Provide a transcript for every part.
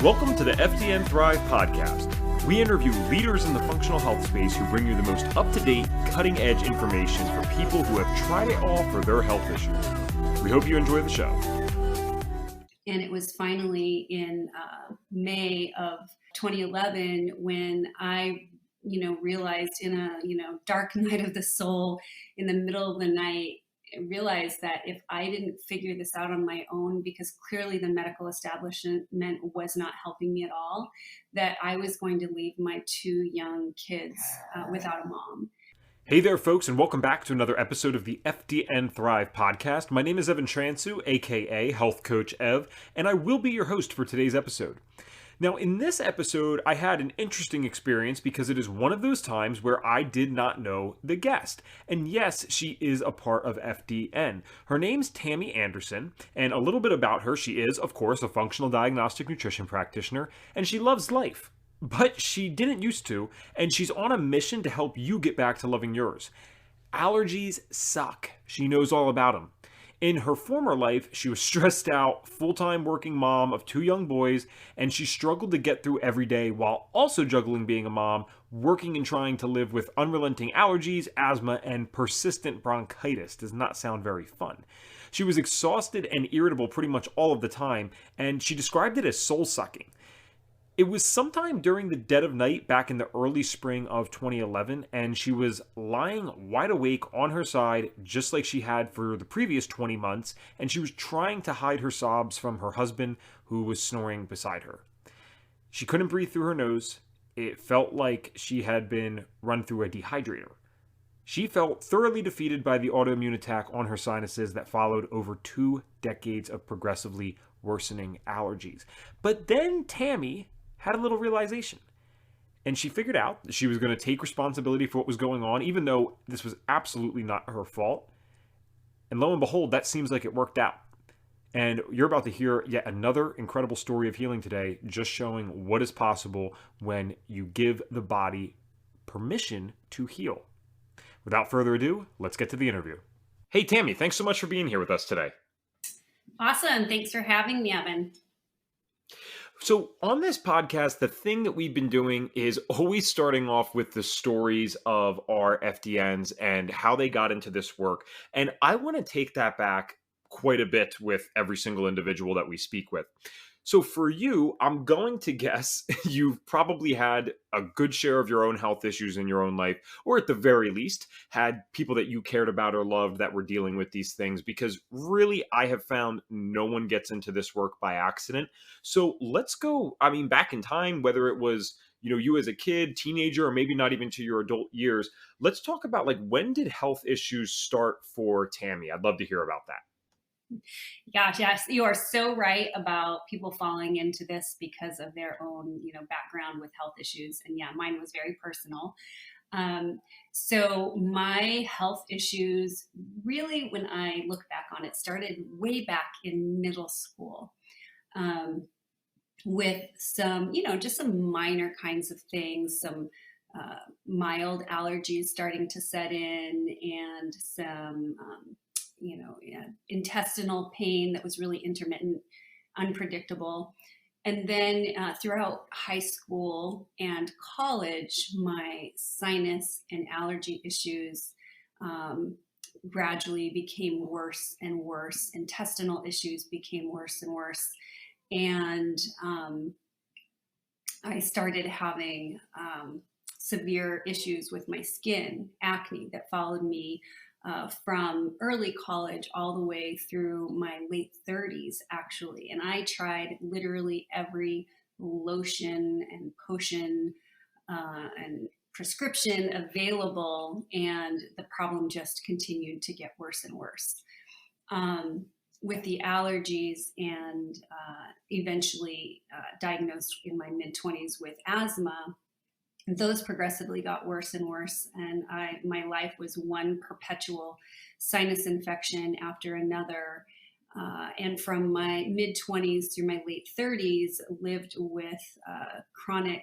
Welcome to the FDN Thrive podcast. We interview leaders in the functional health space who bring you the most up-to-date, cutting-edge information for people who have tried it all for their health issues. We hope you enjoy the show. And it was finally in May of 2011 when I, realized in a, dark night of the soul in the middle of the night, realized that if I didn't figure this out on my own, because clearly the medical establishment was not helping me at all, that I was going to leave my two young kids without a mom. Hey there, folks, and welcome back to another episode of the FDN Thrive podcast. My name is Evan Transu, aka Health Coach Ev, and I will be your host for today's episode. Now, in this episode, I had an interesting experience because it is one of those times where I did not know the guest. And yes, she is a part of FDN. Her name's Tamy Anderson, and a little bit about her. She is, of course, a functional diagnostic nutrition practitioner, and she loves life. But she didn't used to, and she's on a mission to help you get back to loving yours. Allergies suck. She knows all about them. In her former life, she was stressed out, full-time working mom of two young boys, and she struggled to get through every day while also juggling being a mom, working and trying to live with unrelenting allergies, asthma, and persistent bronchitis. Does not sound very fun. She was exhausted and irritable pretty much all of the time, and she described it as soul-sucking. It was sometime during the dead of night back in the early spring of 2011, and she was lying wide awake on her side, just like she had for the previous 20 months, and she was trying to hide her sobs from her husband, who was snoring beside her. She couldn't breathe through her nose. It felt like she had been run through a dehydrator. She felt thoroughly defeated by the autoimmune attack on her sinuses that followed over 2 decades of progressively worsening allergies. But then Tamy had a little realization, and she figured out that she was going to take responsibility for what was going on, even though this was absolutely not her fault. And lo and behold, that seems like it worked out. And you're about to hear yet another incredible story of healing today, just showing what is possible when you give the body permission to heal. Without further ado, let's get to the interview. Hey, Tamy, thanks so much for being here with us today. Awesome. Thanks for having me, Evan. So on this podcast, the thing that we've been doing is always starting off with the stories of our FDNs and how they got into this work. And I want to take that back quite a bit with every single individual that we speak with. So for you, I'm going to guess you've probably had a good share of your own health issues in your own life, or at the very least, had people that you cared about or loved that were dealing with these things, because really, I have found no one gets into this work by accident. So let's go, back in time, whether it was, you as a kid, teenager, or maybe not even to your adult years. Let's talk about when did health issues start for Tamy? I'd love to hear about that. Gosh, yes, you are so right about people falling into this because of their own, background with health issues. And yeah, mine was very personal. So my health issues, really, when I look back on it, started way back in middle school, with some, just some minor kinds of things, some mild allergies starting to set in, and some intestinal pain that was really intermittent, unpredictable. And then throughout high school and college, my sinus and allergy issues gradually became worse and worse. Intestinal issues became worse and worse. And I started having severe issues with my skin, acne that followed me from early college all the way through my late 30s, actually. And I tried literally every lotion and potion and prescription available, and the problem just continued to get worse and worse. With the allergies, and eventually diagnosed in my mid-20s with asthma, those progressively got worse and worse, and my life was one perpetual sinus infection after another. And from my mid-20s through my late 30s, lived with chronic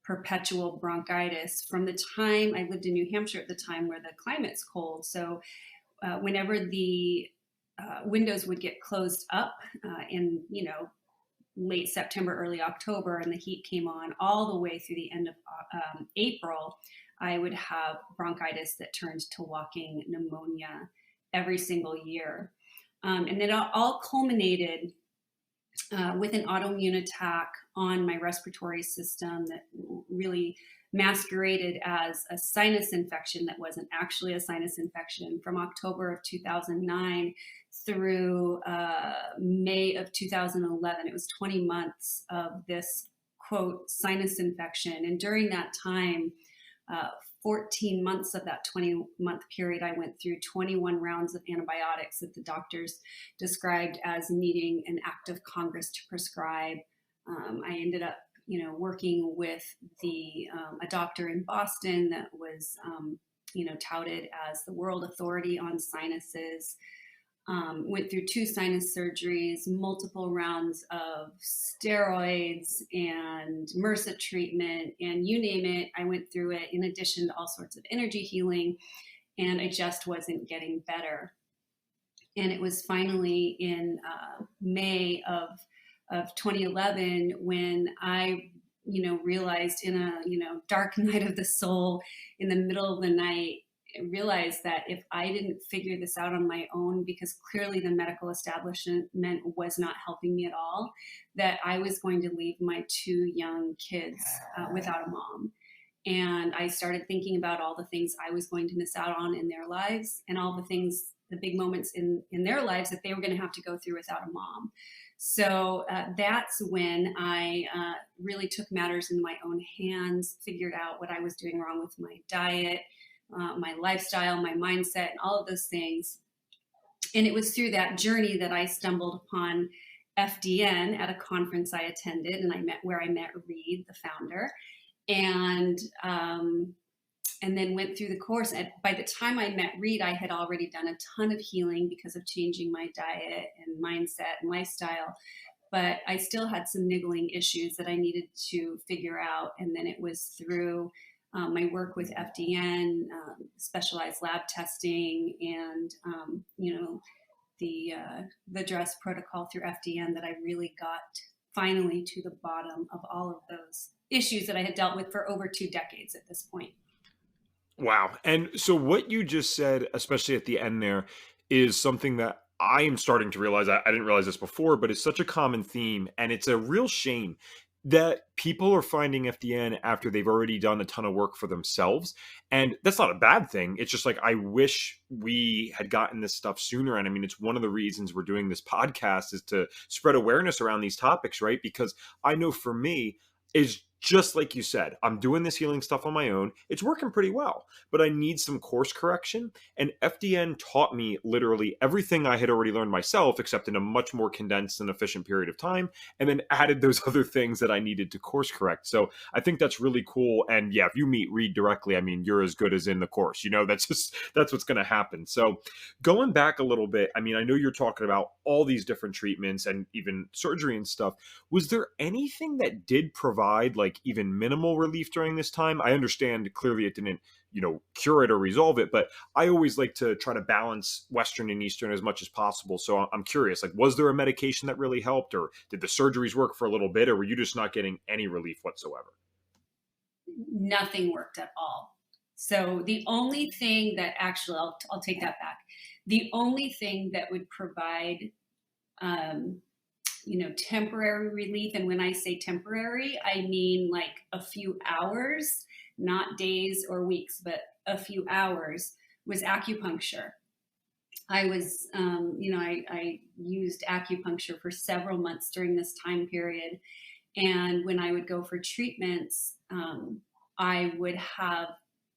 perpetual bronchitis from the time I lived in New Hampshire at the time, where the climate's cold. So whenever the windows would get closed up, and late September, early October, and the heat came on all the way through the end of April, I would have bronchitis that turned to walking pneumonia every single year. And it all culminated with an autoimmune attack on my respiratory system that really masqueraded as a sinus infection that wasn't actually a sinus infection from October of 2009 through May of 2011. It was 20 months of this, quote, sinus infection. And during that time, 14 months of that 20-month period, I went through 21 rounds of antibiotics that the doctors described as needing an act of Congress to prescribe. I ended up, working with a doctor in Boston that was, touted as the world authority on sinuses. Went through 2 sinus surgeries, multiple rounds of steroids and MRSA treatment, and you name it, I went through it, in addition to all sorts of energy healing, and I just wasn't getting better. And it was finally in May of 2011 when I realized in a dark night of the soul, in the middle of the night, realized that if I didn't figure this out on my own, because clearly the medical establishment was not helping me at all, that I was going to leave my 2 young kids without a mom. And I started thinking about all the things I was going to miss out on in their lives, and all the things, the big moments in their lives that they were going to have to go through without a mom. So that's when I really took matters in my own hands, figured out what I was doing wrong with my diet, my lifestyle, my mindset, and all of those things. And it was through that journey that I stumbled upon FDN at a conference I attended, and I met Reed, the founder, and then went through the course. And by the time I met Reed, I had already done a ton of healing because of changing my diet and mindset and lifestyle. But I still had some niggling issues that I needed to figure out. And then it was through my work with FDN, specialized lab testing, and the DRESS protocol through FDN that I really got finally to the bottom of all of those issues that I had dealt with for over 2 decades at this point. Wow. And so what you just said, especially at the end there, is something that I am starting to realize. I didn't realize this before, but it's such a common theme, and it's a real shame that people are finding FDN after they've already done a ton of work for themselves. And that's not a bad thing. It's just like, I wish we had gotten this stuff sooner. And I mean, it's one of the reasons we're doing this podcast, is to spread awareness around these topics, right? Because I know for me, is just like you said, I'm doing this healing stuff on my own. It's working pretty well, but I need some course correction. And FDN taught me literally everything I had already learned myself, except in a much more condensed and efficient period of time, and then added those other things that I needed to course correct. So I think that's really cool. And yeah, if you meet Reed directly, I mean, you're as good as in the course. That's what's going to happen. So going back a little bit, I mean, I know you're talking about all these different treatments and even surgery and stuff. Was there anything that did provide like even minimal relief during this time? I understand clearly it didn't, cure it or resolve it, but I always like to try to balance Western and Eastern as much as possible. So I'm curious, like, was there a medication that really helped, or did the surgeries work for a little bit, or were you just not getting any relief whatsoever? Nothing worked at all. So the only thing that actually, I'll take that back. The only thing that would provide, temporary relief. And when I say temporary, I mean like a few hours, not days or weeks, but a few hours, was acupuncture. I was, I used acupuncture for several months during this time period. And when I would go for treatments, I would have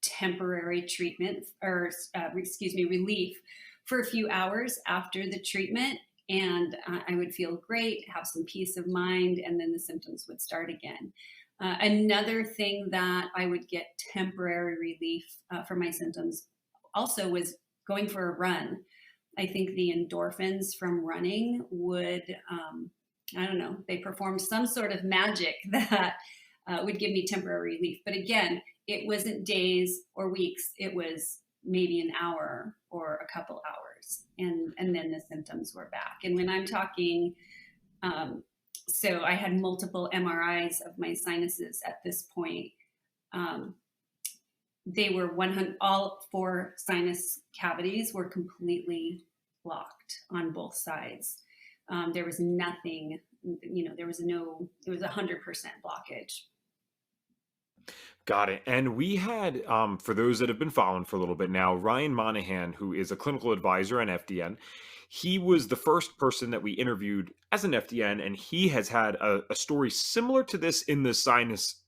temporary treatment relief for a few hours after the treatment. And I would feel great, have some peace of mind, and then the symptoms would start again. Another thing that I would get temporary relief for my symptoms also was going for a run. I think the endorphins from running would, they performed some sort of magic that would give me temporary relief. But again, it wasn't days or weeks. It was maybe an hour or a couple hours. And then the symptoms were back. And when I'm talking So I had multiple MRIs of my sinuses at this point. Um, they were 100, all 4 sinus cavities were completely blocked on both sides. There was nothing, there was 100% blockage. Got it. And we had, for those that have been following for a little bit now, Ryan Monahan, who is a clinical advisor on FDN. He was the first person that we interviewed as an FDN, and he has had a story similar to this in the sinus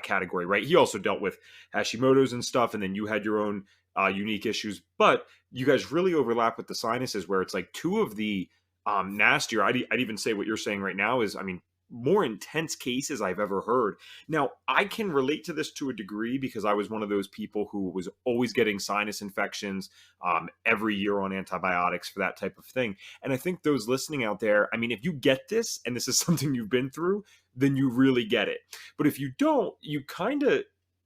category, right? He also dealt with Hashimoto's and stuff, and then you had your own unique issues, but you guys really overlap with the sinuses, where it's like two of the nastier. I'd even say what you're saying right now is, I mean, more intense cases I've ever heard. Now, I can relate to this to a degree because I was one of those people who was always getting sinus infections every year on antibiotics for that type of thing. And I think those listening out there, I mean, if you get this and this is something you've been through, then you really get it. But if you don't, you kind of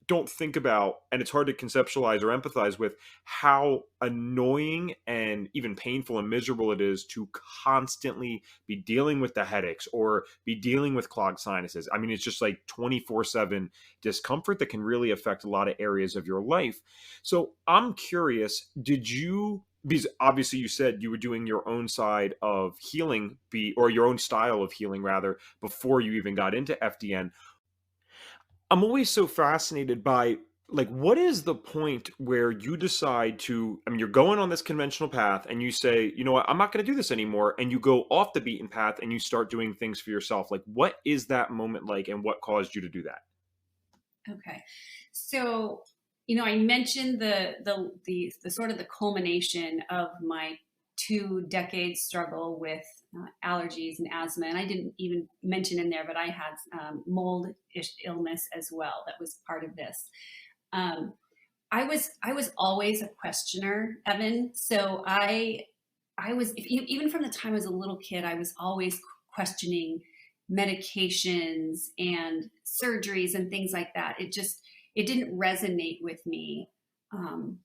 don't think about, and it's hard to conceptualize or empathize with how annoying and even painful and miserable it is to constantly be dealing with the headaches or be dealing with clogged sinuses. I mean, it's just like 24/7 discomfort that can really affect a lot of areas of your life. So I'm curious, did you, because obviously you said you were doing your own side of healing, or your own style of healing rather, before you even got into FDN. I'm always so fascinated by, like, what is the point where you decide to, I mean, you're going on this conventional path and you say, you know what, I'm not going to do this anymore, and you go off the beaten path and you start doing things for yourself. Like, what is that moment like, and what caused you to do that? Okay. So, I mentioned the sort of the culmination of my 2 decade struggle with allergies and asthma, and I didn't even mention in there, but I had mold illness as well. That was part of this. Um, I was always a questioner, Evan. So I was, even from the time I was a little kid, I was always questioning medications and surgeries and things like that. It didn't resonate with me. Um,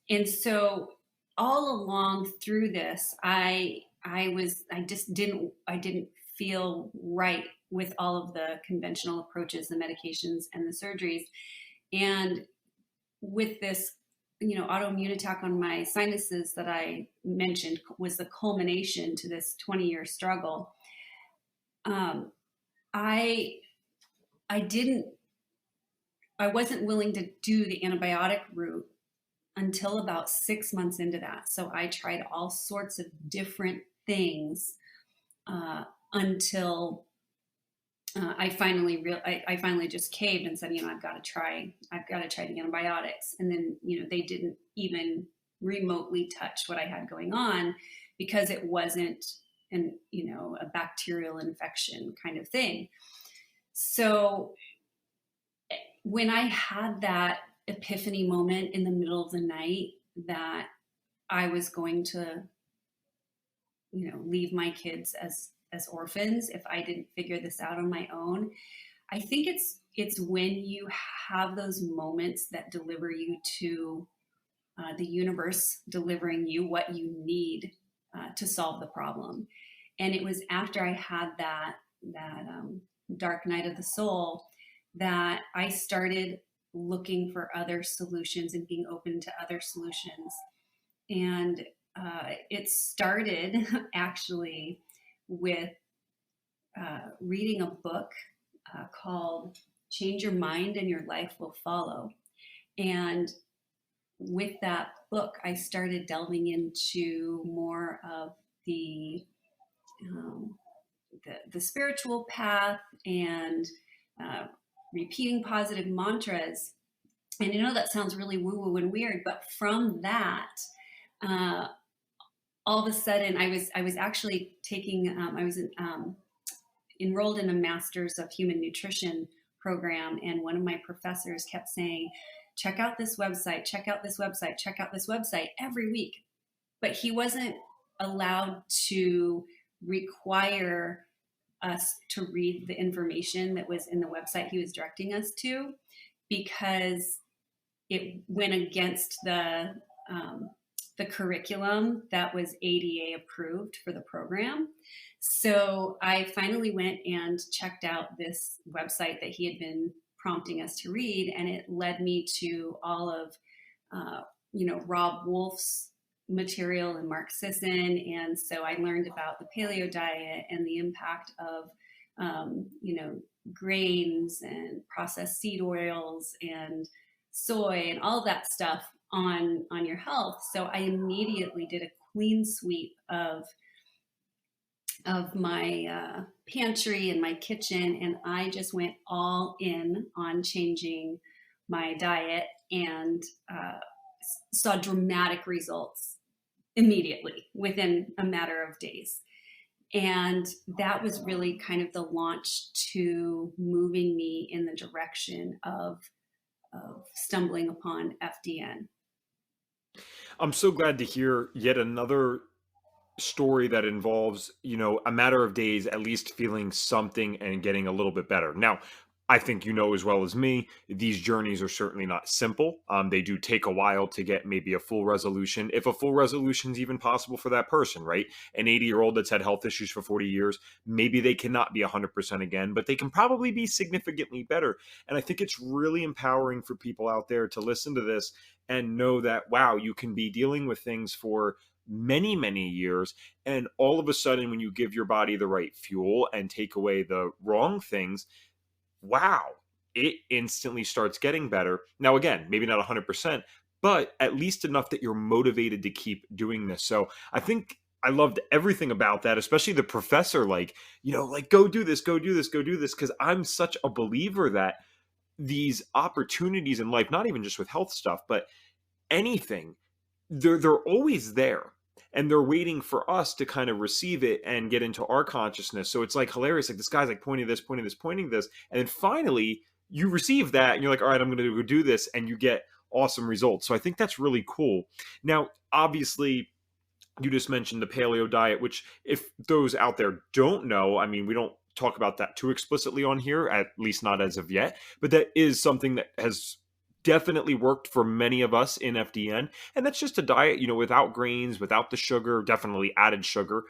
and so all along through this, I didn't feel right with all of the conventional approaches, the medications and the surgeries. And with this, autoimmune attack on my sinuses that I mentioned was the culmination to this 20-year struggle. Um, I I didn't I wasn't willing to do the antibiotic route until about 6 months into that. So I tried all sorts of different things until I finally just caved and said, I've got to try the antibiotics. And then, they didn't even remotely touch what I had going on because it wasn't a bacterial infection kind of thing. So when I had that epiphany moment in the middle of the night that I was going to, leave my kids as orphans if I didn't figure this out on my own. I think it's when you have those moments that deliver you to the universe delivering you what you need to solve the problem. And it was after I had that dark night of the soul that I started looking for other solutions and being open to other solutions. And it started actually with reading a book called Change Your Mind and Your Life Will Follow. And with that book, I started delving into more of the spiritual path and repeating positive mantras. And that sounds really woo-woo and weird, but from that, all of a sudden, I was actually taking I was enrolled in a master's of human nutrition program, and one of my professors kept saying, check out this website, check out this website, check out this website every week. But he wasn't allowed to require us to read the information that was in the website he was directing us to, because it went against the curriculum that was ADA approved for the program. So I finally went and checked out this website that he had been prompting us to read, and it led me to all of, Rob Wolf's material and Mark Sisson. And so I learned about the paleo diet and the impact of, grains and processed seed oils and soy and all that stuff on your health. So I immediately did a clean sweep of my pantry and my kitchen, and I just went all in on changing my diet and saw dramatic results immediately within a matter of days. And that was really kind of the launch to moving me in the direction of stumbling upon FDN. I'm so glad to hear yet another story that involves, a matter of days, at least feeling something and getting a little bit better. Now, I think you know as well as me, these journeys are certainly not simple. They do take a while to get maybe a full resolution, if a full resolution is even possible for that person, right? An 80-year-old that's had health issues for 40 years, maybe they cannot be 100% again, but they can probably be significantly better. And I think it's really empowering for people out there to listen to this and know that, wow, you can be dealing with things for many, many years. And all of a sudden, when you give your body the right fuel and take away the wrong things, wow, it instantly starts getting better. Now, again, maybe not 100%, but at least enough that you're motivated to keep doing this. So I think I loved everything about that, especially the professor, like, go do this, go do this, go do this. Cause I'm such a believer that these opportunities in life, not even just with health stuff, but anything, they're always there, and they're waiting for us to kind of receive it and get into our consciousness. So it's like hilarious, like this guy's like pointing this, pointing this, pointing this, and then finally you receive that and you're like, all right, I'm going to go do this, and you get awesome results. So I think that's really cool. Now, obviously, you just mentioned the paleo diet, which, if those out there don't know, I mean, we don't talk about that too explicitly on here, at least not as of yet, but that is something that has definitely worked for many of us in FDN. And that's just a diet, without grains, without the sugar, definitely added sugar.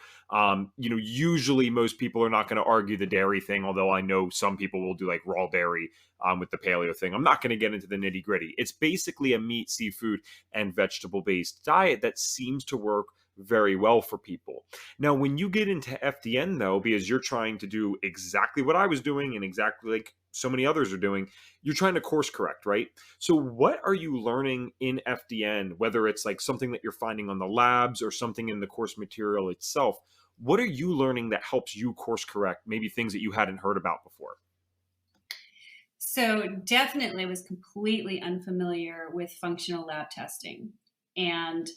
Usually most people are not going to argue the dairy thing, although I know some people will do like raw dairy with the paleo thing. I'm not going to get into the nitty gritty. It's basically a meat, seafood, and vegetable based diet that seems to work very well for people. Now, when you get into FDN, though, because you're trying to do exactly what I was doing and exactly like so many others are doing, you're trying to course correct, right? So what are you learning in FDN, whether it's like something that you're finding on the labs or something in the course material itself? What are you learning that helps you course correct, maybe things that you hadn't heard about before? So definitely was completely unfamiliar with functional lab testing. And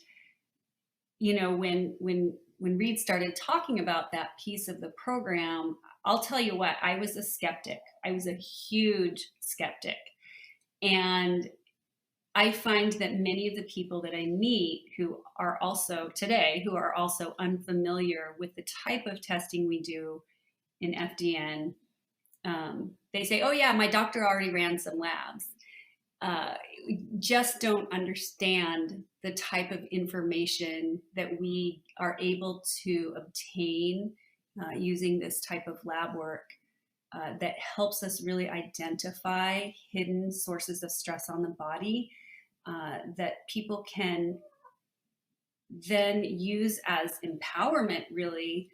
when Reed started talking about that piece of the program, I'll tell you what, I was a skeptic. I was a huge skeptic. And I find that many of the people that I meet who are also unfamiliar with the type of testing we do in FDN, they say, oh yeah, my doctor already ran some labs. Just don't understand the type of information that we are able to obtain using this type of lab work that helps us really identify hidden sources of stress on the body that people can then use as empowerment, really,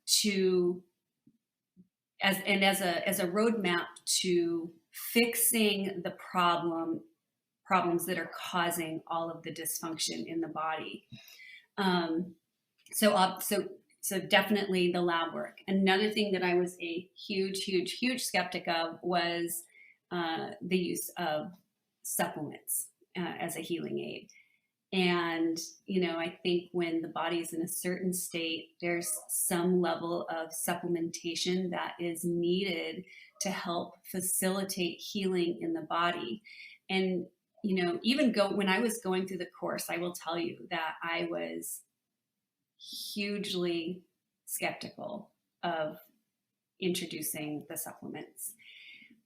to as a roadmap to fixing the problems that are causing all of the dysfunction in the body. So definitely the lab work. Another thing that I was a huge skeptic of was the use of supplements as a healing aid. And, I think when the body is in a certain state, there's some level of supplementation that is needed to help facilitate healing in the body. And, when I was going through the course, I will tell you that I was hugely skeptical of introducing the supplements.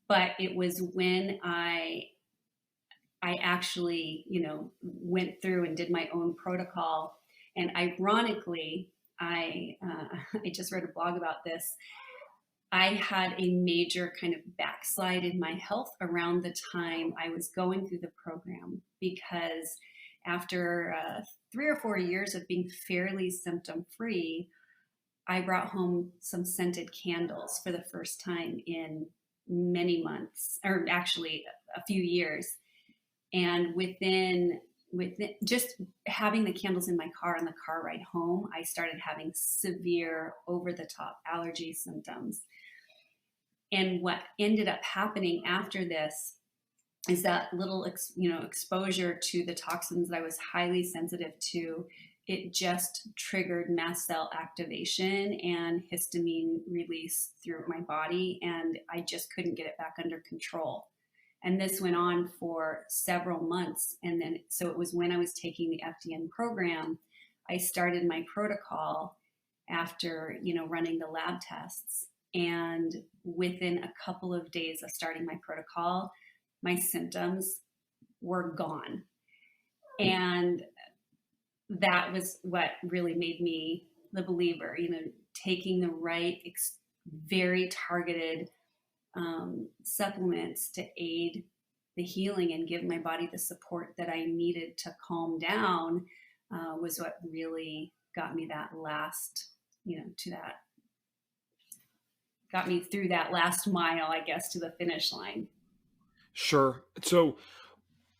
But it was when I I actually, went through and did my own protocol. And ironically, I just wrote a blog about this. I had a major kind of backslide in my health around the time I was going through the program, because after 3 or 4 years of being fairly symptom free, I brought home some scented candles for the first time in many months, or actually a few years. And within just having the candles in my car on the car ride home, I started having severe over the top allergy symptoms. And what ended up happening after this is that little exposure to the toxins that I was highly sensitive to, it just triggered mast cell activation and histamine release through my body, and I just couldn't get it back under control. And this went on for several months. And then, so it was when I was taking the FDN program, I started my protocol after, running the lab tests. And within a couple of days of starting my protocol, my symptoms were gone. And that was what really made me the believer, taking the right, very targeted supplements to aid the healing and give my body the support that I needed to calm down, was what really got me that last, got me through that last mile, I guess, to the finish line. Sure. So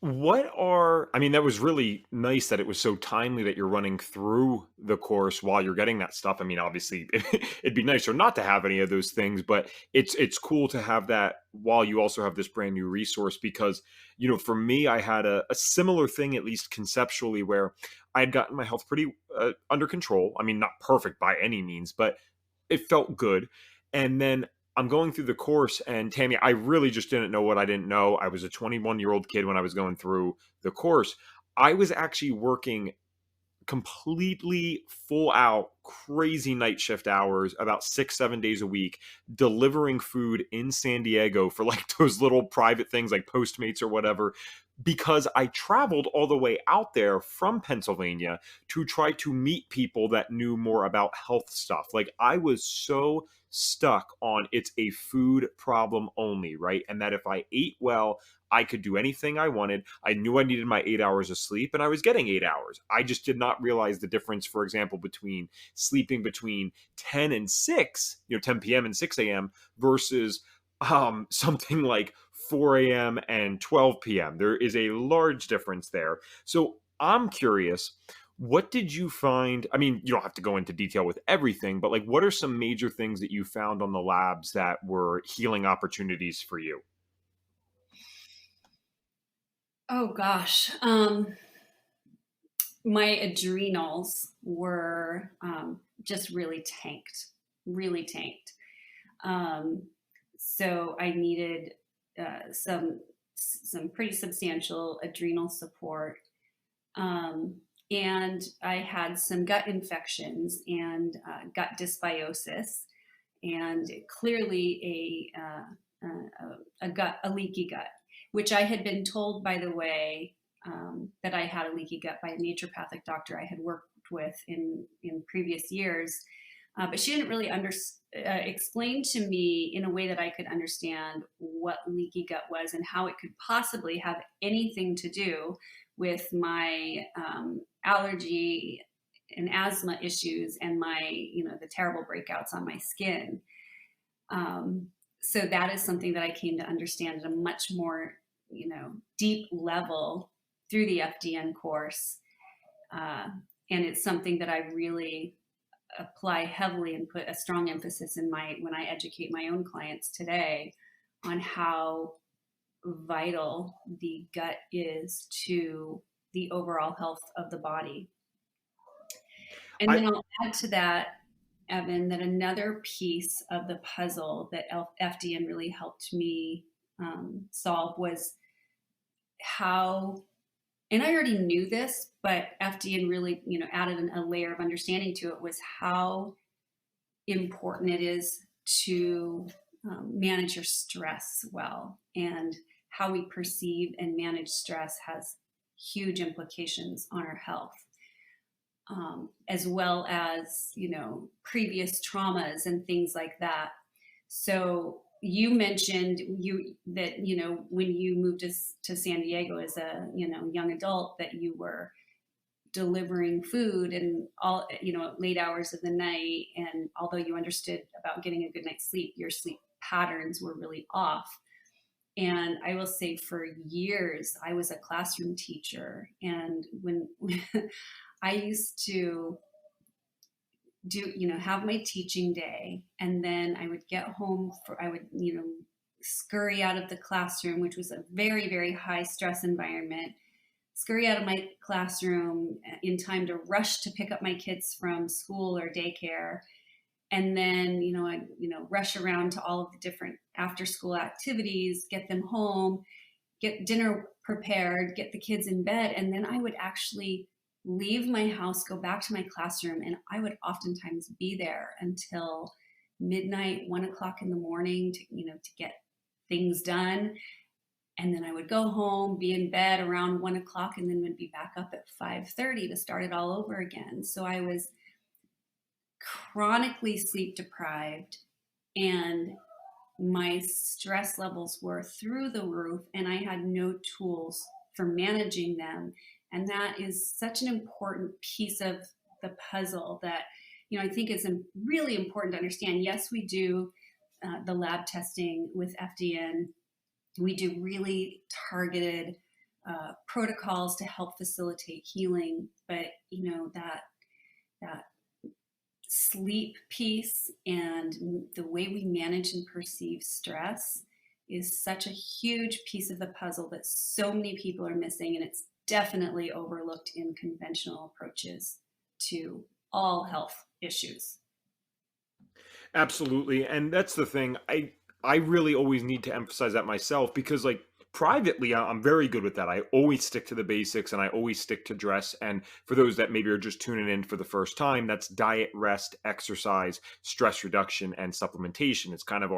I mean, that was really nice that it was so timely that you're running through the course while you're getting that stuff. I mean, obviously it'd be nicer not to have any of those things, but it's cool to have that while you also have this brand new resource, because, for me, I had a similar thing, at least conceptually, where I had gotten my health pretty under control. I mean, not perfect by any means, but it felt good. And then I'm going through the course, and Tammy, I really just didn't know what I didn't know. I was a 21-year-old kid when I was going through the course. I was actually working completely full out, crazy night shift hours, about 6, 7 days a week, delivering food in San Diego for like those little private things like Postmates or whatever, because I traveled all the way out there from Pennsylvania to try to meet people that knew more about health stuff. Like, I was so stuck on it's a food problem only, right? And that if I ate well, I could do anything I wanted. I knew I needed my 8 hours of sleep, and I was getting 8 hours. I just did not realize the difference, for example, between sleeping between 10 and 6, 10 p.m. and 6 a.m. versus something like 4 a.m. and 12 p.m. There is a large difference there. So I'm curious, what did you find? I mean, you don't have to go into detail with everything, but like, what are some major things that you found on the labs that were healing opportunities for you? Oh gosh. My adrenals were just really tanked. So I needed some pretty substantial adrenal support. And I had some gut infections and gut dysbiosis, and clearly a leaky gut, which I had been told, by the way, that I had a leaky gut by a naturopathic doctor I had worked with in previous years. But she didn't really explain to me in a way that I could understand what leaky gut was and how it could possibly have anything to do with my allergy and asthma issues and my, the terrible breakouts on my skin. So that is something that I came to understand at a much more, deep level through the FDN course. And it's something that I really apply heavily and put a strong emphasis in when I educate my own clients today on how vital the gut is to the overall health of the body. And I then I'll add to that, Evan, that another piece of the puzzle that FDN really helped me solve was how, and I already knew this, but FDN really, added a layer of understanding to it, was how important it is to manage your stress well, and how we perceive and manage stress has huge implications on our health, as well as, previous traumas and things like that. So you mentioned that, when you moved to San Diego as a, young adult, that you were delivering food and all, late hours of the night. And although you understood about getting a good night's sleep, your sleep patterns were really off. And I will say for years, I was a classroom teacher. And when I used to have my teaching day, and then I would get home I would, scurry out of the classroom, which was a very, very high stress environment, scurry out of my classroom in time to rush to pick up my kids from school or daycare. And then, I, rush around to all of the different after school activities, get them home, get dinner prepared, get the kids in bed. And then I would actually leave my house, go back to my classroom, and I would oftentimes be there until midnight, 1 o'clock in the morning to get things done. And then I would go home, be in bed around 1 o'clock, and then would be back up at 5:30 to start it all over again. So I was chronically sleep deprived, and my stress levels were through the roof, and I had no tools for managing them. And that is such an important piece of the puzzle that, I think is really important to understand. Yes, we do the lab testing with FDN. We do really targeted protocols to help facilitate healing, but that sleep piece and the way we manage and perceive stress is such a huge piece of the puzzle that so many people are missing, and it's definitely overlooked in conventional approaches to all health issues. Absolutely. And that's the thing. I really always need to emphasize that myself, because like privately I'm very good with that. I always stick to the basics and I always stick to dress. And for those that maybe are just tuning in for the first time, that's diet, rest, exercise, stress reduction, and supplementation. It's kind of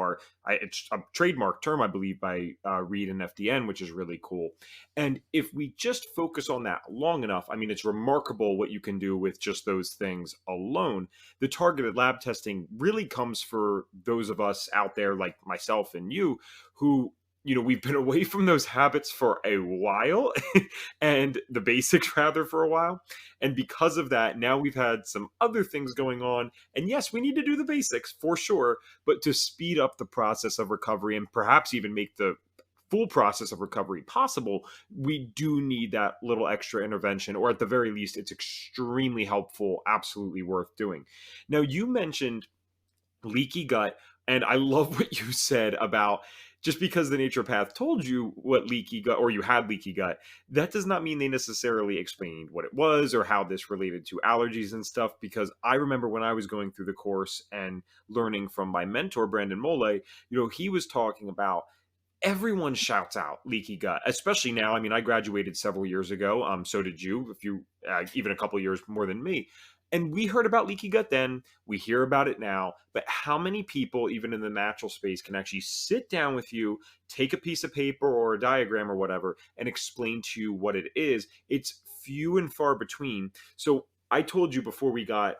it's a trademark term, I believe, by Reed and FDN, which is really cool. And if we just focus on that long enough, I mean, it's remarkable what you can do with just those things alone. The targeted lab testing really comes for those of us out there like myself and you who, we've been away from those habits for a while and the basics rather for a while. And because of that, now we've had some other things going on. And yes, we need to do the basics for sure, but to speed up the process of recovery and perhaps even make the full process of recovery possible, we do need that little extra intervention, or at the very least, it's extremely helpful, absolutely worth doing. Now, you mentioned leaky gut, and I love what you said about just because the naturopath told you what leaky gut, or you had leaky gut, that does not mean they necessarily explained what it was or how this related to allergies and stuff. Because I remember when I was going through the course and learning from my mentor, Brandon Mole, he was talking about everyone shouts out leaky gut, especially now. I mean, I graduated several years ago. So did you, if you even a couple years more than me. And we heard about leaky gut then, we hear about it now, but how many people, even in the natural space, can actually sit down with you, take a piece of paper or a diagram or whatever, and explain to you what it is? It's few and far between. So I told you before we got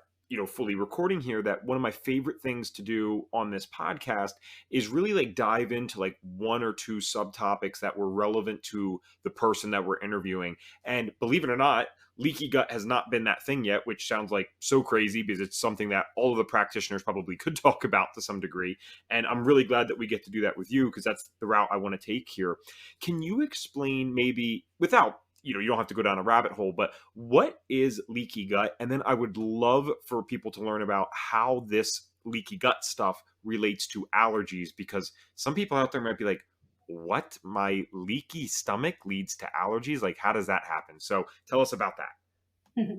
fully recording here that one of my favorite things to do on this podcast is really like dive into like one or two subtopics that were relevant to the person that we're interviewing. And believe it or not, leaky gut has not been that thing yet, which sounds like so crazy because it's something that all of the practitioners probably could talk about to some degree. And I'm really glad that we get to do that with you, because that's the route I want to take here. Can you explain, maybe without, you don't have to go down a rabbit hole, but what is leaky gut? And then I would love for people to learn about how this leaky gut stuff relates to allergies, because some people out there might be like, what? My leaky stomach leads to allergies? Like, how does that happen? So tell us about that.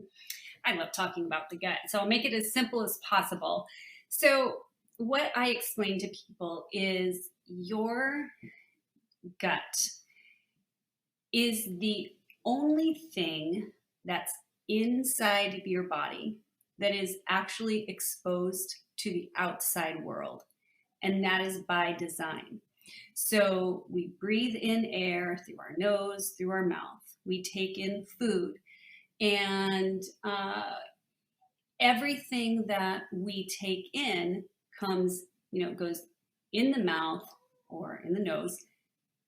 I love talking about the gut, so I'll make it as simple as possible. So what I explain to people is your gut is the only thing that's inside your body that is actually exposed to the outside world. And that is by design. So we breathe in air through our nose, through our mouth. We take in food, and everything that we take in comes, goes in the mouth or in the nose,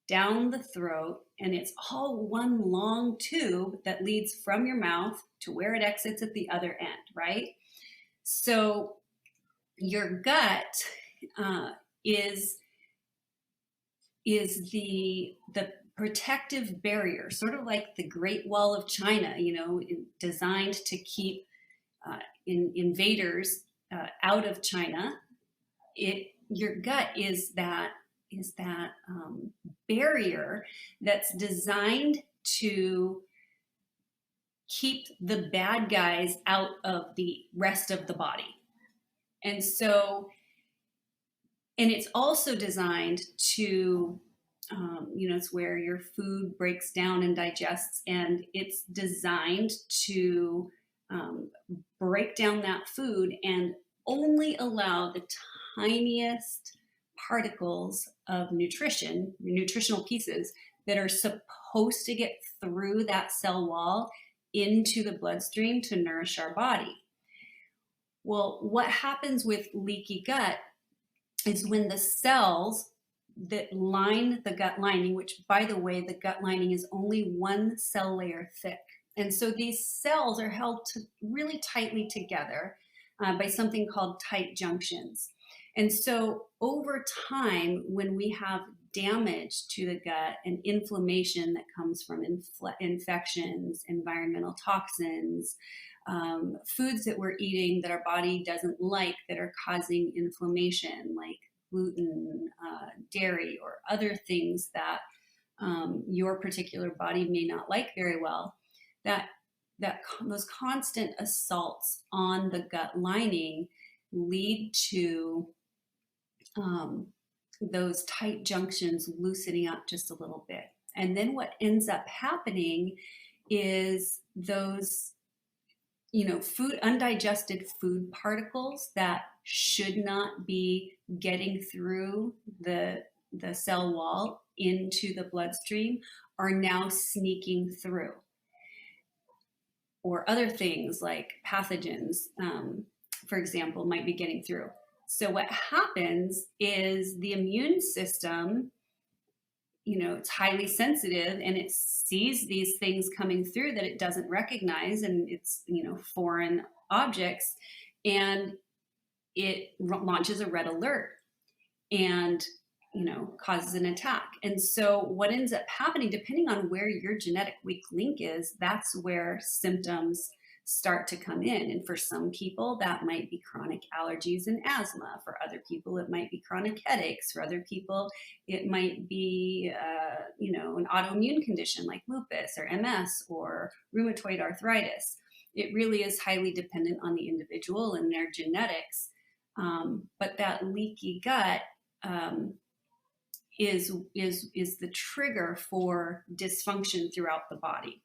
down the throat, and it's all one long tube that leads from your mouth to where it exits at the other end, right? So your gut is the protective barrier, sort of like the Great Wall of China, designed to keep invaders out of China. Your gut is that barrier that's designed to keep the bad guys out of the rest of the body. And so, and it's also designed to, it's where your food breaks down and digests, and it's designed to break down that food and only allow the tiniest particles of nutritional pieces that are supposed to get through that cell wall into the bloodstream to nourish our body. Well, what happens with leaky gut is when the cells that line the gut lining, which, by the way, the gut lining is only one cell layer thick. And so these cells are held really tightly together by something called tight junctions. And so over time, when we have damage to the gut and inflammation that comes from infections, environmental toxins, foods that we're eating that our body doesn't like that are causing inflammation, like gluten, dairy, or other things that your particular body may not like very well, that those constant assaults on the gut lining lead to those tight junctions loosening up just a little bit. And then what ends up happening is those, undigested food particles that should not be getting through the cell wall into the bloodstream are now sneaking through. Or other things like pathogens, for example, might be getting through. So what happens is the immune system, it's highly sensitive, and it sees these things coming through that it doesn't recognize, and it's, foreign objects, and it launches a red alert and, causes an attack. And so what ends up happening, depending on where your genetic weak link is, that's where symptoms start to come in. And for some people, that might be chronic allergies and asthma. For other people, it might be chronic headaches. For other people, it might be, an autoimmune condition like lupus or MS or rheumatoid arthritis. It really is highly dependent on the individual and their genetics. But that leaky gut is the trigger for dysfunction throughout the body.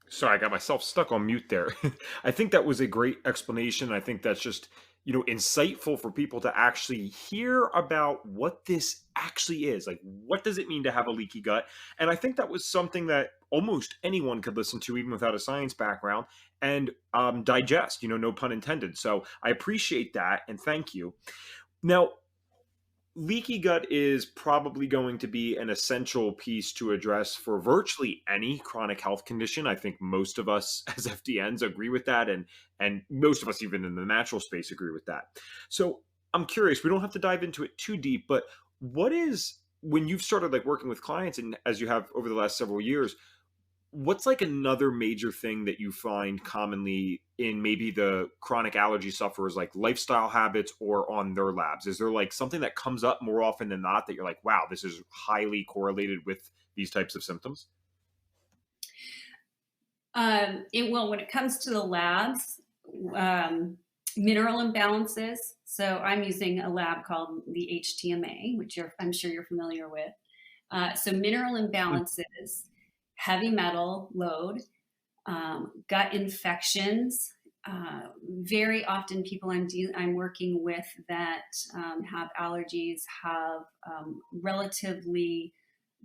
Sorry, I got myself stuck on mute there. I think that was a great explanation. I think that's just, insightful for people to actually hear about what this actually is. Like, what does it mean to have a leaky gut? And I think that was something that almost anyone could listen to, even without a science background, and digest, no pun intended. So I appreciate that, and thank you. Now, leaky gut is probably going to be an essential piece to address for virtually any chronic health condition. I think most of us as FDNs agree with that, and most of us even in the natural space agree with that. So I'm curious, we don't have to dive into it too deep, but what is, when you've started like working with clients, and as you have over the last several years, what's like another major thing that you find commonly in maybe the chronic allergy sufferers, like lifestyle habits or on their labs? Is there like something that comes up more often than not that you're like, wow, this is highly correlated with these types of symptoms? When it comes to the labs, mineral imbalances. So I'm using a lab called the HTMA, which I'm sure you're familiar with. So mineral imbalances, heavy metal load, gut infections, very often people I'm working with that have allergies have relatively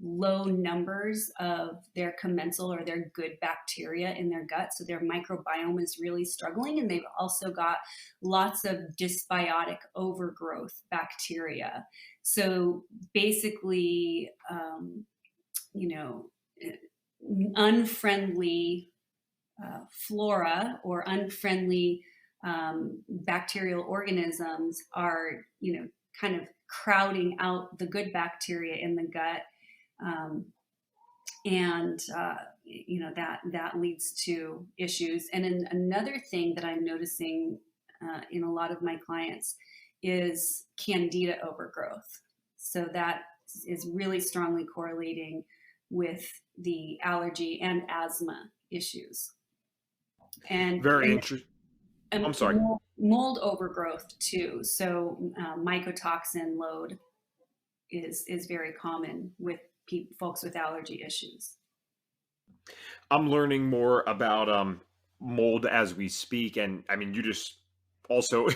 low numbers of their commensal or their good bacteria in their gut. So their microbiome is really struggling. And they've also got lots of dysbiotic overgrowth bacteria. So basically, you know, unfriendly flora or unfriendly bacterial organisms are, kind of crowding out the good bacteria in the gut. And that leads to issues. And then another thing that I'm noticing in a lot of my clients is candida overgrowth. So that is really strongly correlating with the allergy and asthma issues. And, Very and, interesting. and I'm sorry. mold overgrowth too. So mycotoxin load is very common with folks with allergy issues. I'm learning more about mold as we speak, and I mean, you just also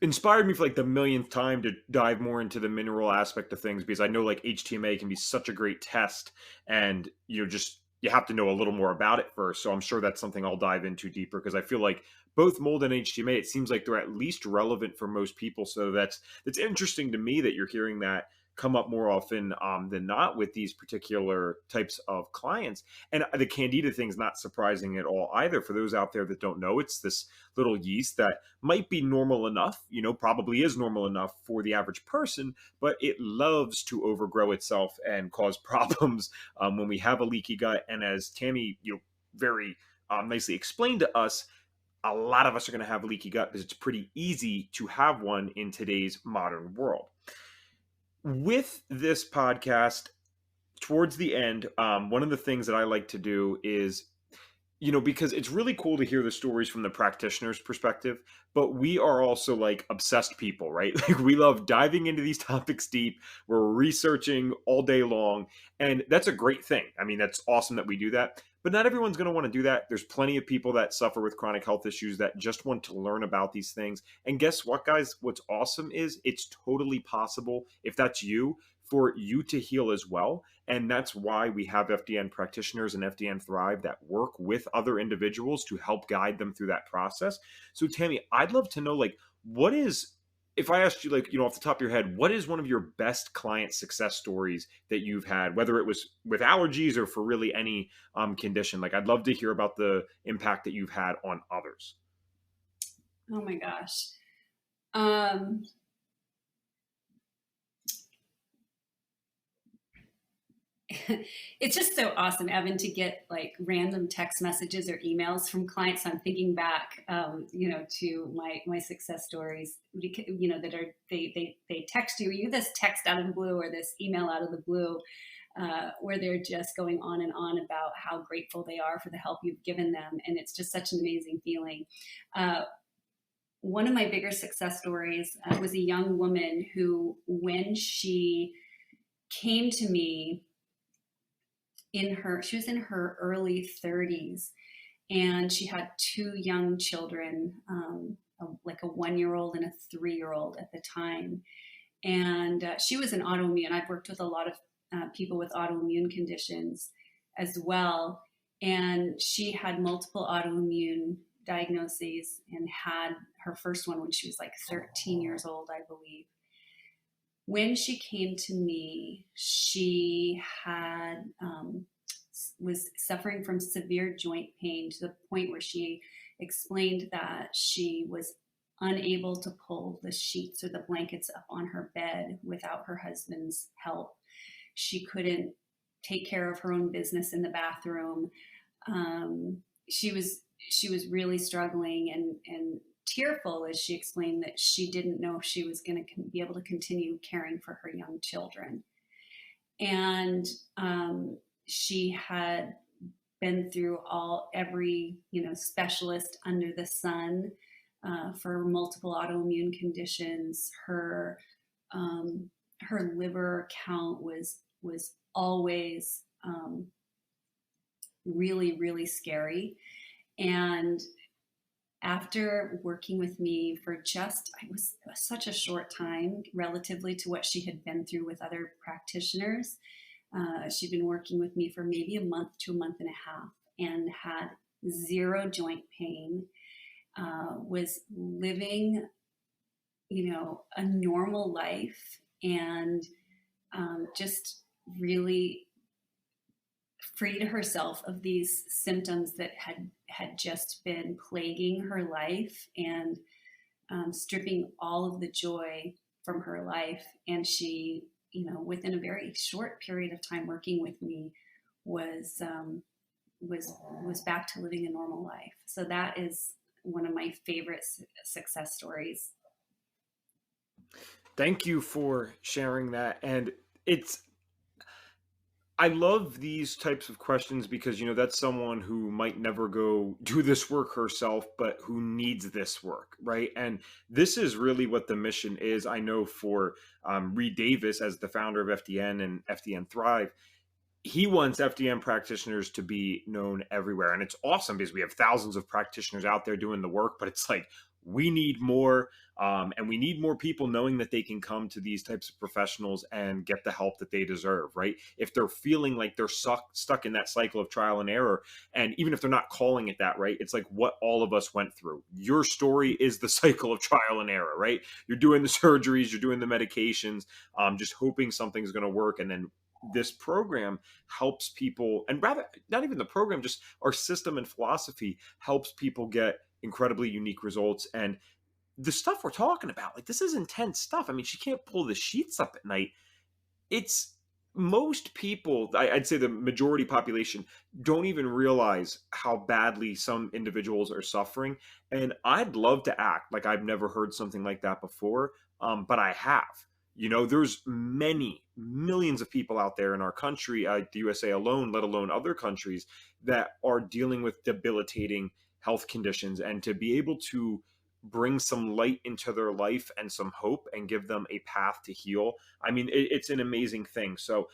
inspired me for like the millionth time to dive more into the mineral aspect of things, because I know like HTMA can be such a great test, and just you have to know a little more about it first. So I'm sure that's something I'll dive into deeper, because I feel like both mold and HTMA, it seems like they're at least relevant for most people. So that's interesting to me that you're hearing that come up more often than not with these particular types of clients. And the candida thing is not surprising at all either. For those out there that don't know, it's this little yeast that might be normal enough, probably is normal enough for the average person, but it loves to overgrow itself and cause problems when we have a leaky gut. And as Tammy, very nicely explained to us, a lot of us are going to have leaky gut because it's pretty easy to have one in today's modern world. With this podcast, towards the end, one of the things that I like to do is, because it's really cool to hear the stories from the practitioner's perspective, but we are also like obsessed people, right? Like we love diving into these topics deep. We're researching all day long, and that's a great thing. I mean, that's awesome that we do that, but not everyone's going to want to do that. There's plenty of people that suffer with chronic health issues that just want to learn about these things. And guess what, guys? What's awesome is it's totally possible, if that's you, for you to heal as well. And that's why we have FDN practitioners and FDN Thrive that work with other individuals to help guide them through that process. So Tammy, I'd love to know, like, what is, if I asked you, like, off the top of your head, what is one of your best client success stories that you've had, whether it was with allergies or for really any condition? Like, I'd love to hear about the impact that you've had on others. Oh my gosh. It's just so awesome, Evan, to get like random text messages or emails from clients. So I'm thinking back, to my success stories, that are they text you this text out of the blue or this email out of the blue, where they're just going on and on about how grateful they are for the help you've given them, and it's just such an amazing feeling. One of my bigger success stories was a young woman who, when she came to me, she was in her early 30s, and she had two young children, like a 1-year-old and a 3-year-old at the time. And she was an autoimmune. I've worked with a lot of people with autoimmune conditions as well. And she had multiple autoimmune diagnoses and had her first one when she was like 13 years old, I believe. When she came to me, she had was suffering from severe joint pain to the point where she explained that she was unable to pull the sheets or the blankets up on her bed without her husband's help. She couldn't take care of her own business in the bathroom. She was really struggling and tearful as she explained that she didn't know if she was going to be able to continue caring for her young children. And she had been through every specialist under the sun for multiple autoimmune conditions. Her liver count was always really, really scary. And After working with me for it was such a short time relatively to what she had been through with other practitioners. She'd been working with me for maybe a month to a month and a half and had zero joint pain, was living, a normal life, and just really freed herself of these symptoms that had just been plaguing her life and stripping all of the joy from her life. And she, within a very short period of time working with me, was was back to living a normal life. So that is one of my favorite success stories. Thank you for sharing that. And it's, I love these types of questions because, that's someone who might never go do this work herself, but who needs this work, right? And this is really what the mission is. I know for Reed Davis, as the founder of FDN and FDN Thrive, he wants FDN practitioners to be known everywhere. And it's awesome because we have thousands of practitioners out there doing the work, but it's like, we need more. And we need more people knowing that they can come to these types of professionals and get the help that they deserve, right? If they're feeling like they're stuck in that cycle of trial and error, and even if they're not calling it that, right? It's like what all of us went through. Your story is the cycle of trial and error, right? You're doing the surgeries, you're doing the medications, just hoping something's going to work. And then this program helps people, and rather not even the program, just our system and philosophy helps people get incredibly unique results. And the stuff we're talking about, like, this is intense stuff. I mean, she can't pull the sheets up at night. It's, most people, I'd say the majority population, don't even realize how badly some individuals are suffering. And I'd love to act like I've never heard something like that before, but I have. There's many millions of people out there in our country, the USA alone, let alone other countries, that are dealing with debilitating health conditions. And to be able to bring some light into their life and some hope and give them a path to heal, I mean, it's an amazing thing. So,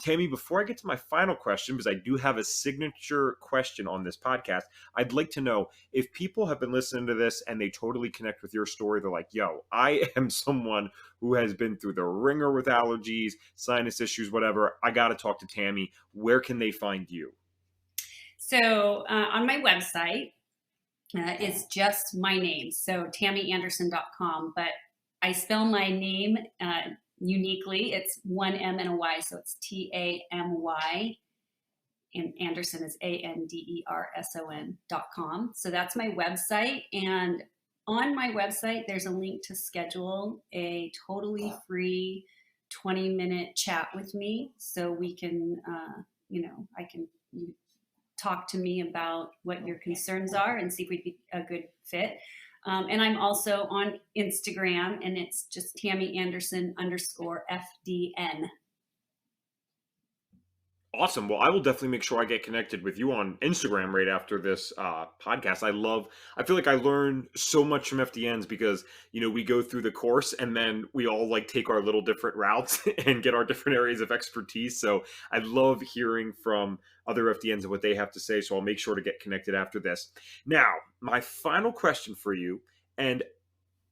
Tammy, before I get to my final question, because I do have a signature question on this podcast, I'd like to know, if people have been listening to this and they totally connect with your story, they're like, yo, I am someone who has been through the ringer with allergies, sinus issues, whatever. I got to talk to Tammy. Where can they find you? So on my website, is just my name, so tamyanderson.com, but I spell my name uniquely. It's one M and a Y, so it's Tamy, and Anderson is Anderson.com. So that's my website. And on my website, there's a link to schedule a totally free 20-minute chat with me. So we can, you talk to me about what your concerns are and see if we'd be a good fit. And I'm also on Instagram, and it's just Tamy Anderson _FDN. Awesome. Well, I will definitely make sure I get connected with you on Instagram right after this podcast. I feel like I learn so much from FDNs because, we go through the course and then we all like take our little different routes and get our different areas of expertise. So I love hearing from other FDNs and what they have to say. So I'll make sure to get connected after this. Now, my final question for you, and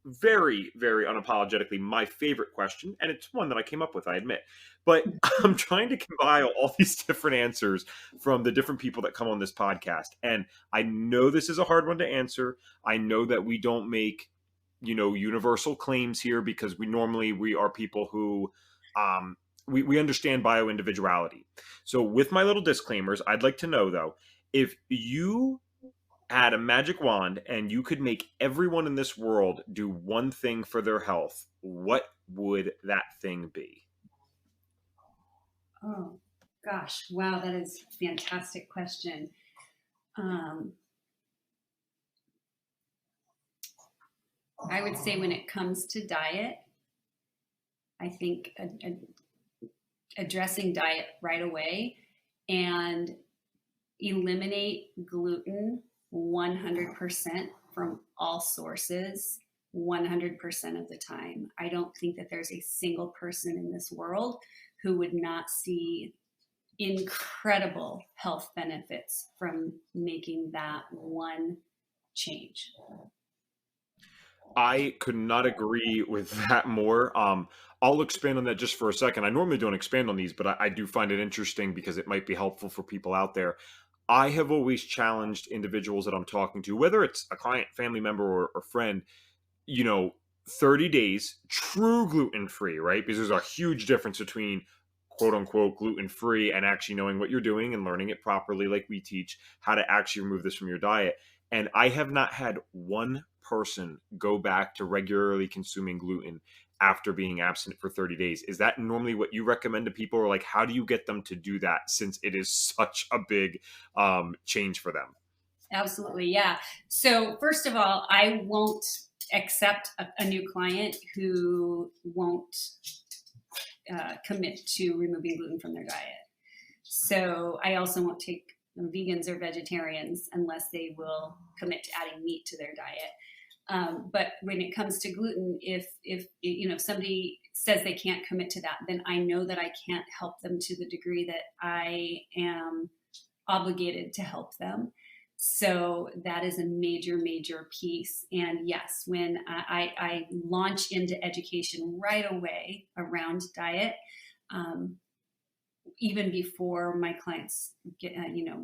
very, very unapologetically my favorite question, and it's one that I came up with, I admit, but I'm trying to compile all these different answers from the different people that come on this podcast. And I know this is a hard one to answer. I know that we don't make, universal claims here because we are people who, we understand bio-individuality. So with my little disclaimers, I'd like to know, though, if you had a magic wand and you could make everyone in this world do one thing for their health, what would that thing be? Oh, gosh. Wow, that is a fantastic question. I would say when it comes to diet, I think addressing diet right away and eliminate gluten 100% from all sources 100% of the time. I don't think that there's a single person in this world who would not see incredible health benefits from making that one change. I could not agree with that more. I'll expand on that just for a second. I normally don't expand on these, but I do find it interesting because it might be helpful for people out there. I have always challenged individuals that I'm talking to, whether it's a client, family member, or friend, you know, 30 days, true gluten free, right? Because there's a huge difference between quote unquote gluten free and actually knowing what you're doing and learning it properly, like we teach how to actually remove this from your diet. And I have not had one person go back to regularly consuming gluten after being abstinent for 30 days. Is that normally what you recommend to people, or like how do you get them to do that since it is such a big change for them? Absolutely. Yeah. So first of all, I won't accept a new client who won't commit to removing gluten from their diet. So I also won't take vegans or vegetarians unless they will commit to adding meat to their diet. But when it comes to gluten, if somebody says they can't commit to that, then I know that I can't help them to the degree that I am obligated to help them. So that is a major, major piece. And yes, when I launch into education right away around diet, even before my clients get,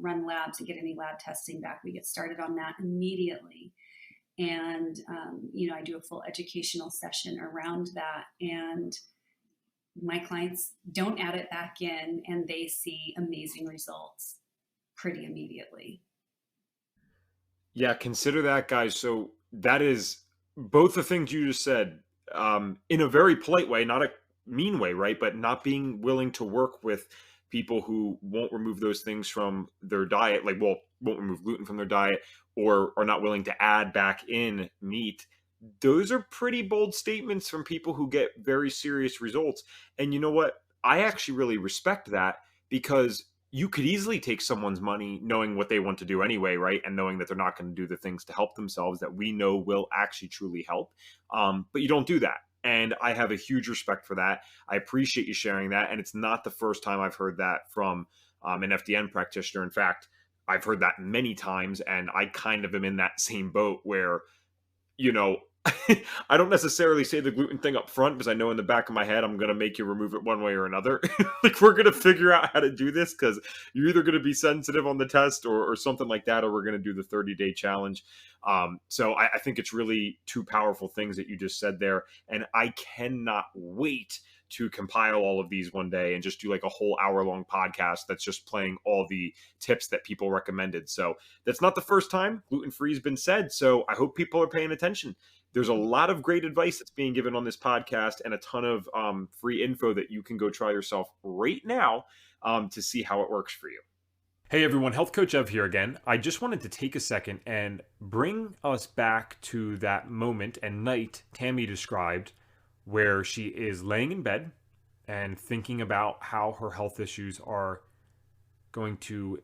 run labs and get any lab testing back, we get started on that immediately. And, I do a full educational session around that. And my clients don't add it back in, and they see amazing results pretty immediately. Yeah, consider that, guys. So that is both the things you just said, in a very polite way, not a mean way, right? But not being willing to work with people who won't remove those things from their diet, like, well, won't remove gluten from their diet, or are not willing to add back in meat. Those are pretty bold statements from people who get very serious results. And you know what? I actually really respect that, because you could easily take someone's money knowing what they want to do anyway, right? And knowing that they're not going to do the things to help themselves that we know will actually truly help. But you don't do that. And I have a huge respect for that. I appreciate you sharing that. And it's not the first time I've heard that from an FDN practitioner. In fact, I've heard that many times. And I kind of am in that same boat where, you know, I don't necessarily say the gluten thing up front, because I know in the back of my head I'm going to make you remove it one way or another. Like, we're going to figure out how to do this, because you're either going to be sensitive on the test or something like that, or we're going to do the 30-day challenge. So I think it's really two powerful things that you just said there. And I cannot wait to compile all of these one day and just do like a whole hour-long podcast that's just playing all the tips that people recommended. So that's not the first time gluten-free has been said. So I hope people are paying attention. There's a lot of great advice that's being given on this podcast, and a ton of free info that you can go try yourself right now to see how it works for you. Hey everyone, Health Coach Ev here again. I just wanted to take a second and bring us back to that moment and night Tammy described, where she is laying in bed and thinking about how her health issues are going to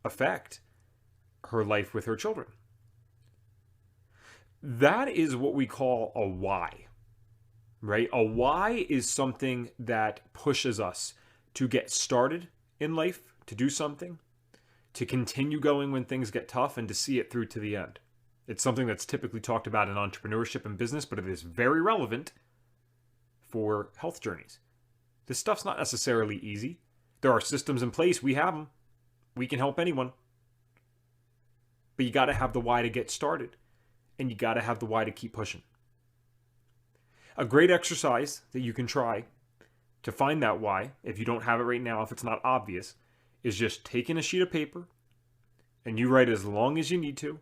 affect her life with her children. That is what we call a why, right? A why is something that pushes us to get started in life, to do something, to continue going when things get tough, and to see it through to the end. It's something that's typically talked about in entrepreneurship and business, but it is very relevant for health journeys. This stuff's not necessarily easy. There are systems in place. We have them. We can help anyone. But you got to have the why to get started. And you got to have the why to keep pushing. A great exercise that you can try to find that why, if you don't have it right now, if it's not obvious, is just taking a sheet of paper and you write as long as you need to.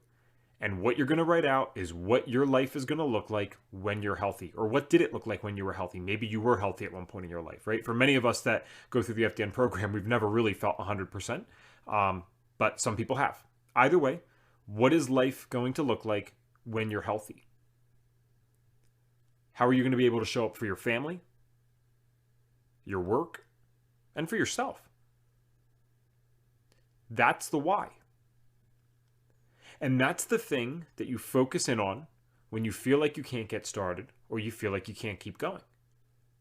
And what you're going to write out is what your life is going to look like when you're healthy, or what did it look like when you were healthy. Maybe you were healthy at one point in your life, right? For many of us that go through the FDN program, we've never really felt 100%, but some people have. Either way, what is life going to look like when you're healthy? How are you going to be able to show up for your family, your work, and for yourself? That's the why. And that's the thing that you focus in on when you feel like you can't get started, or you feel like you can't keep going.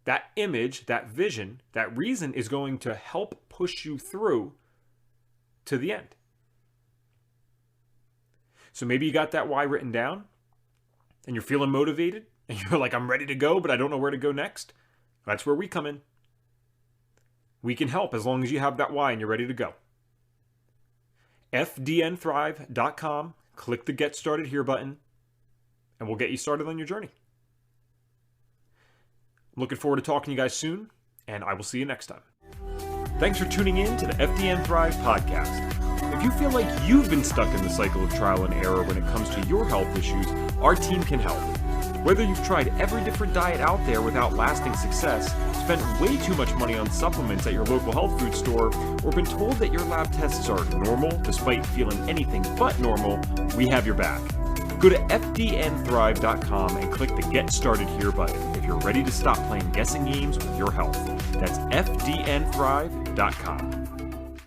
That image, that vision, that reason is going to help push you through to the end. So maybe you got that why written down and you're feeling motivated and you're like, I'm ready to go, but I don't know where to go next. That's where we come in. We can help as long as you have that why and you're ready to go. FDNthrive.com. Click the Get Started Here button, and we'll get you started on your journey. I'm looking forward to talking to you guys soon, and I will see you next time. Thanks for tuning in to the FDN Thrive podcast. If you feel like you've been stuck in the cycle of trial and error when it comes to your health issues, our team can help. Whether you've tried every different diet out there without lasting success, spent way too much money on supplements at your local health food store, or been told that your lab tests are normal despite feeling anything but normal, we have your back. Go to FDNthrive.com and click the Get Started Here button if you're ready to stop playing guessing games with your health. That's FDNthrive.com.